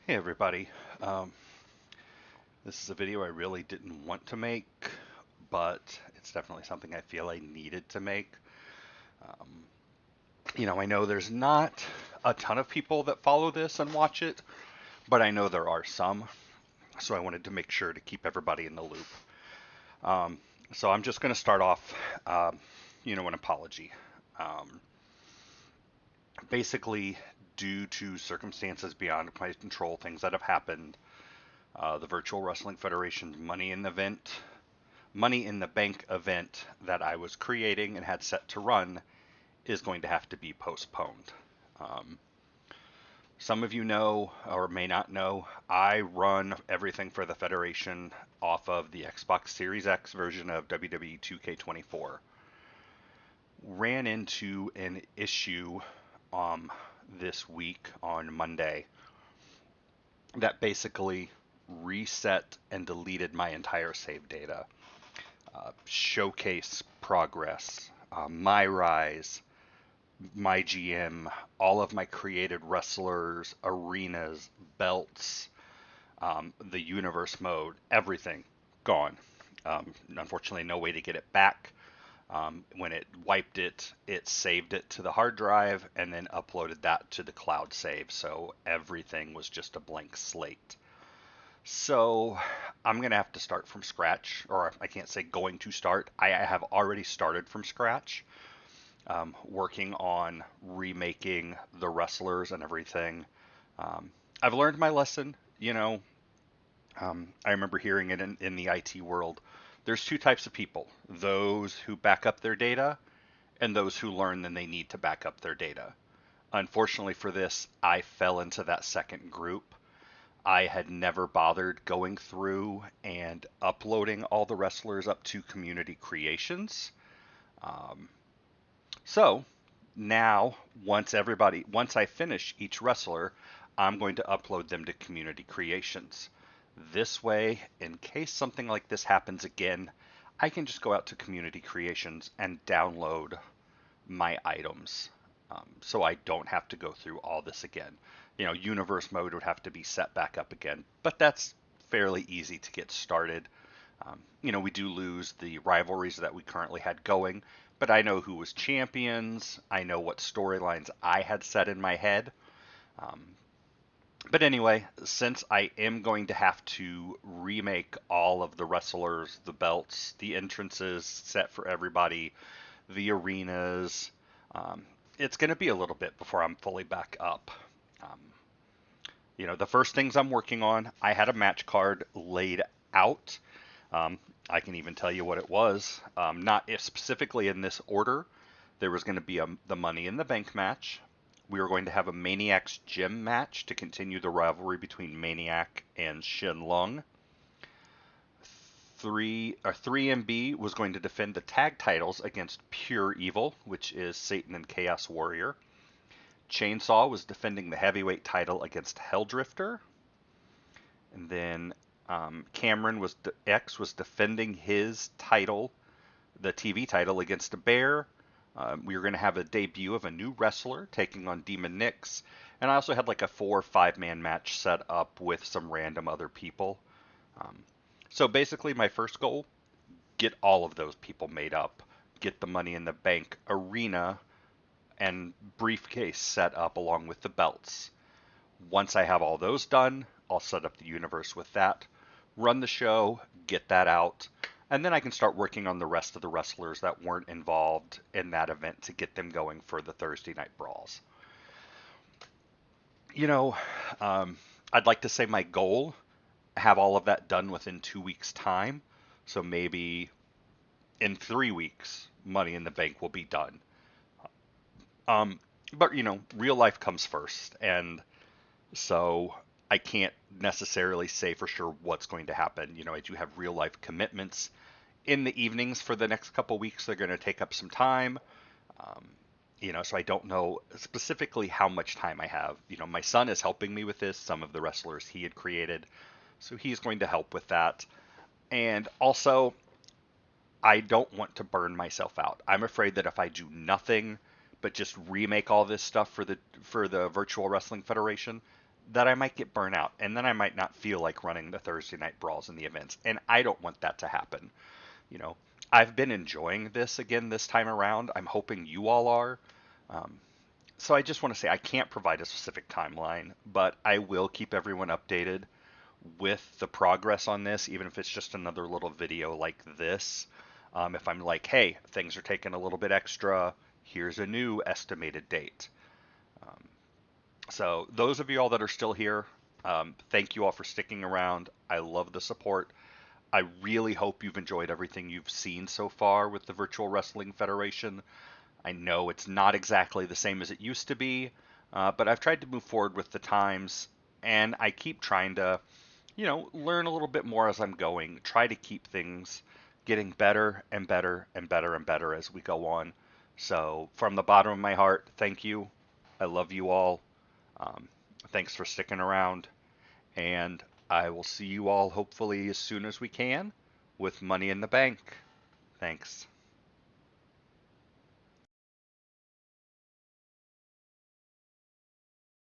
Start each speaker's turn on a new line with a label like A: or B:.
A: Hey everybody. Um, this is a video I really didn't want to make, but it's definitely something I feel I needed to make. Um, I know there's not a ton of people that follow this and watch it, but I know there are some, so I wanted to make sure to keep everybody in the loop. Um, so I'm just going to start off, an apology. Um, Basically, due to circumstances beyond my control, things that have happened, the Virtual Wrestling Federation's Money in the Bank event that I was creating and had set to run is going to have to be postponed. Um, some of you know or may not know, I run everything for the Federation off of the Xbox Series X version of WWE 2K24. Ran into an issue this week on Monday that basically reset and deleted my entire save data. Showcase progress, my rise, my GM, all of my created wrestlers, arenas, belts, the universe mode, everything gone. Unfortunately, no way to get it back. When it wiped it, it saved it to the hard drive and then uploaded that to the cloud save. So everything was just a blank slate. So I'm going to have to start from scratch, or I can't say going to start. I have already started from scratch, working on remaking the wrestlers and everything. Um, I've learned my lesson. I remember hearing it in the IT world. There's two types of people: those who back up their data and those who learn that they need to back up their data. Unfortunately for this, I fell into that second group. I had never bothered going through and uploading all the wrestlers up to community creations. Um, so now, once I finish each wrestler, I'm going to upload them to community creations. This way, in case something like this happens again, I can just go out to community creations and download my items. So I don't have to go through all this again. Universe mode would have to be set back up again, but that's fairly easy to get started. We do lose the rivalries that we currently had going, but I know who was champions. I know what storylines I had set in my head. Um, but anyway, since I am going to have to remake all of the wrestlers, the belts, the entrances set for everybody, the arenas, um, it's going to be a little bit before I'm fully back up. Um, the first things I'm working on, I had a match card laid out. Um, I can even tell you what it was. Not if specifically in this order. There was going to be the Money in the Bank match. We were going to have a Maniac's Gym match to continue the rivalry between Maniac and Shin Lung. 3MB was going to defend the tag titles against Pure Evil, which is Satan and Chaos Warrior. Chainsaw was defending the heavyweight title against Helldrifter. And then Cameron was defending his title, the TV title, against a bear. We were going to have a debut of a new wrestler taking on Demon Nix, and I also had like a 4 or 5 man match set up with some random other people. Um, so basically, my first goal: get all of those people made up, get the Money in the Bank arena and briefcase set up along with the belts. Once I have all those done, I'll set up the universe with that, run the show, get that out, and then I can start working on the rest of the wrestlers that weren't involved in that event to get them going for the Thursday night brawls. You know, um, I'd like to say my goal, have all of that done within 2 weeks' time. So maybe in 3 weeks, Money in the Bank will be done. Um, but real life comes first, and so I can't necessarily say for sure what's going to happen. I do have real life commitments in the evenings for the next couple weeks. They're going to take up some time. Um, so I don't know specifically how much time I have. My son is helping me with this, some of the wrestlers he had created. So he's going to help with that. And also, I don't want to burn myself out. I'm afraid that if I do nothing but just remake all this stuff for the Virtual Wrestling Federation, that I might get burnt out, and then I might not feel like running the Thursday night brawls and the events, and I don't want that to happen. You know, I've been enjoying this again this time around. I'm hoping you all are. Um, so I just want to say I can't provide a specific timeline, but I will keep everyone updated with the progress on this, even if it's just another little video like this. If I'm like, hey, things are taking a little bit extra, here's a new estimated date. Um, so those of you all that are still here, thank you all for sticking around. I love the support. I really hope you've enjoyed everything you've seen so far with the Virtual Wrestling Federation. I know it's not exactly the same as it used to be, but I've tried to move forward with the times, and I keep trying to, learn a little bit more as I'm going. Try to keep things getting better and better and better and better as we go on. So, from the bottom of my heart, thank you. I love you all. Um, Thanks for sticking around, and I will see you all hopefully as soon as we can with Money in the Bank. Thanks.